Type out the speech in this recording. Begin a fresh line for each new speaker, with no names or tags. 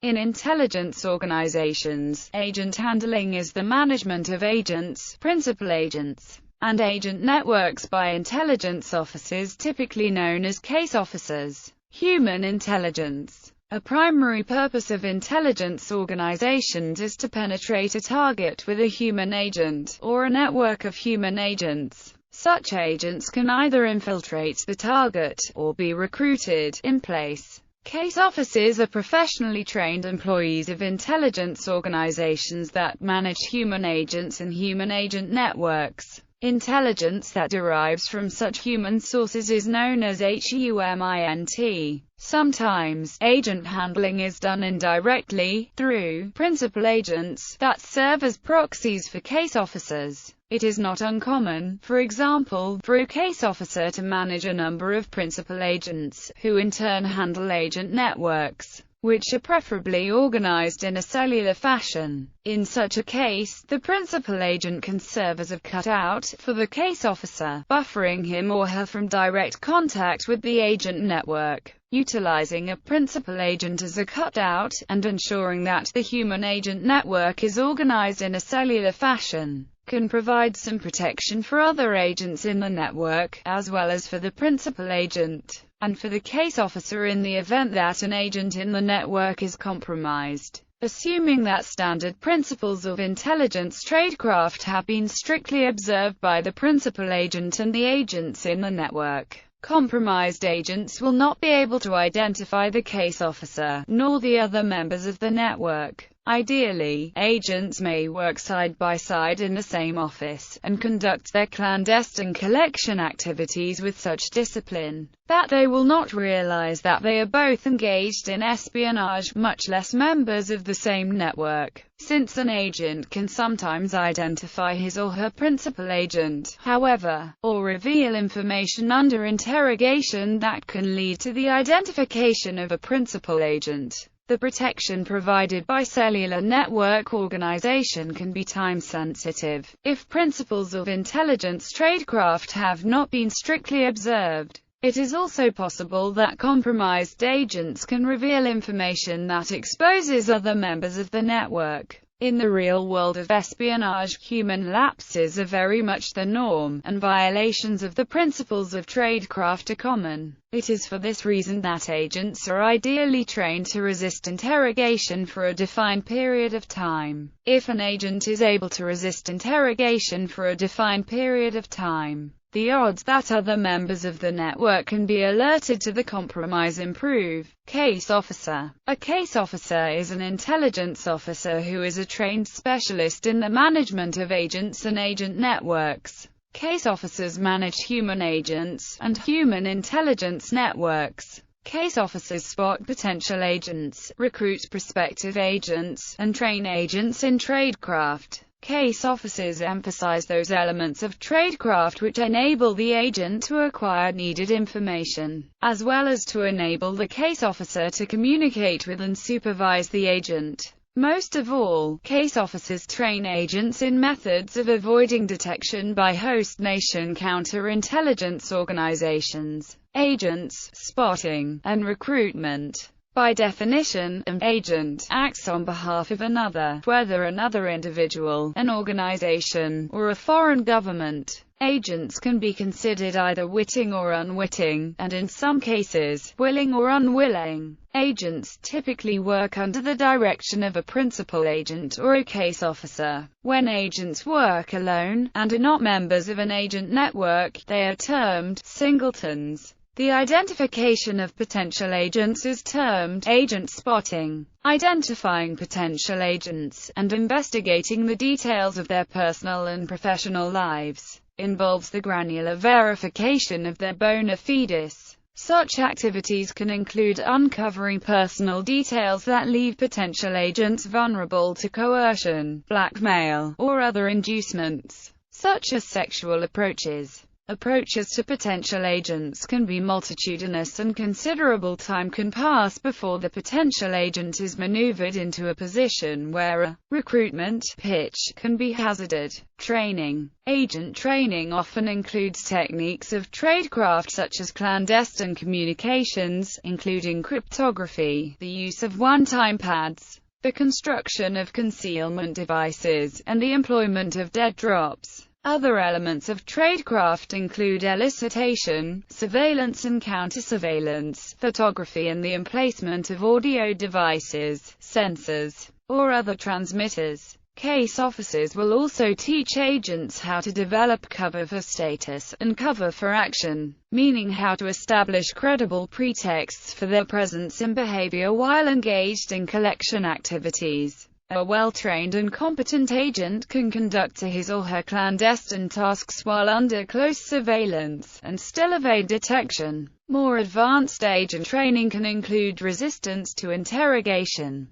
In intelligence organizations, agent handling is the management of agents, principal agents, and agent networks by intelligence officers typically known as case officers. Human intelligence. A primary purpose of intelligence organizations is to penetrate a target with a human agent, or a network of human agents. Such agents can either infiltrate the target, or be recruited in place. Case officers are professionally trained employees of intelligence organizations that manage human agents and human agent networks. Intelligence that derives from such human sources is known as HUMINT. Sometimes, agent handling is done indirectly, through principal agents that serve as proxies for case officers. It is not uncommon, for example, for a case officer to manage a number of principal agents, who in turn handle agent networks, which are preferably organized in a cellular fashion. In such a case, the principal agent can serve as a cutout for the case officer, buffering him or her from direct contact with the agent network. Utilizing a principal agent as a cutout, and ensuring that the human agent network is organized in a cellular fashion, can provide some protection for other agents in the network, as well as for the principal agent, and for the case officer in the event that an agent in the network is compromised. Assuming that standard principles of intelligence tradecraft have been strictly observed by the principal agent and the agents in the network, compromised agents will not be able to identify the case officer, nor the other members of the network. Ideally, agents may work side by side in the same office, and conduct their clandestine collection activities with such discipline that they will not realize that they are both engaged in espionage, much less members of the same network. Since an agent can sometimes identify his or her principal agent, however, or reveal information under interrogation that can lead to the identification of a principal agent, the protection provided by cellular network organization can be time-sensitive. If principles of intelligence tradecraft have not been strictly observed, it is also possible that compromised agents can reveal information that exposes other members of the network. In the real world of espionage, human lapses are very much the norm, and violations of the principles of tradecraft are common. It is for this reason that agents are ideally trained to resist interrogation for a defined period of time. If an agent is able to resist interrogation for a defined period of time, the odds that other members of the network can be alerted to the compromise improve. Case officer. A case officer is an intelligence officer who is a trained specialist in the management of agents and agent networks. Case officers manage human agents and human intelligence networks. Case officers spot potential agents, recruit prospective agents, and train agents in tradecraft. Case officers emphasize those elements of tradecraft which enable the agent to acquire needed information, as well as to enable the case officer to communicate with and supervise the agent. Most of all, case officers train agents in methods of avoiding detection by host nation counterintelligence organizations, agents, spotting, and recruitment. By definition, an agent acts on behalf of another, whether another individual, an organization, or a foreign government. Agents can be considered either witting or unwitting, and in some cases, willing or unwilling. Agents typically work under the direction of a principal agent or a case officer. When agents work alone, and are not members of an agent network, they are termed singletons. The identification of potential agents is termed agent spotting. Identifying potential agents, and investigating the details of their personal and professional lives, involves the granular verification of their bona fides. Such activities can include uncovering personal details that leave potential agents vulnerable to coercion, blackmail, or other inducements, such as sexual approaches. Approaches to potential agents can be multitudinous, and considerable time can pass before the potential agent is maneuvered into a position where a recruitment pitch can be hazarded. Training. Agent training often includes techniques of tradecraft such as clandestine communications, including cryptography, the use of one-time pads, the construction of concealment devices, and the employment of dead drops. Other elements of tradecraft include elicitation, surveillance and counter-surveillance, photography, and the emplacement of audio devices, sensors, or other transmitters. Case officers will also teach agents how to develop cover for status, and cover for action, meaning how to establish credible pretexts for their presence and behavior while engaged in collection activities. A well-trained and competent agent can conduct his or her clandestine tasks while under close surveillance, and still evade detection. More advanced agent training can include resistance to interrogation,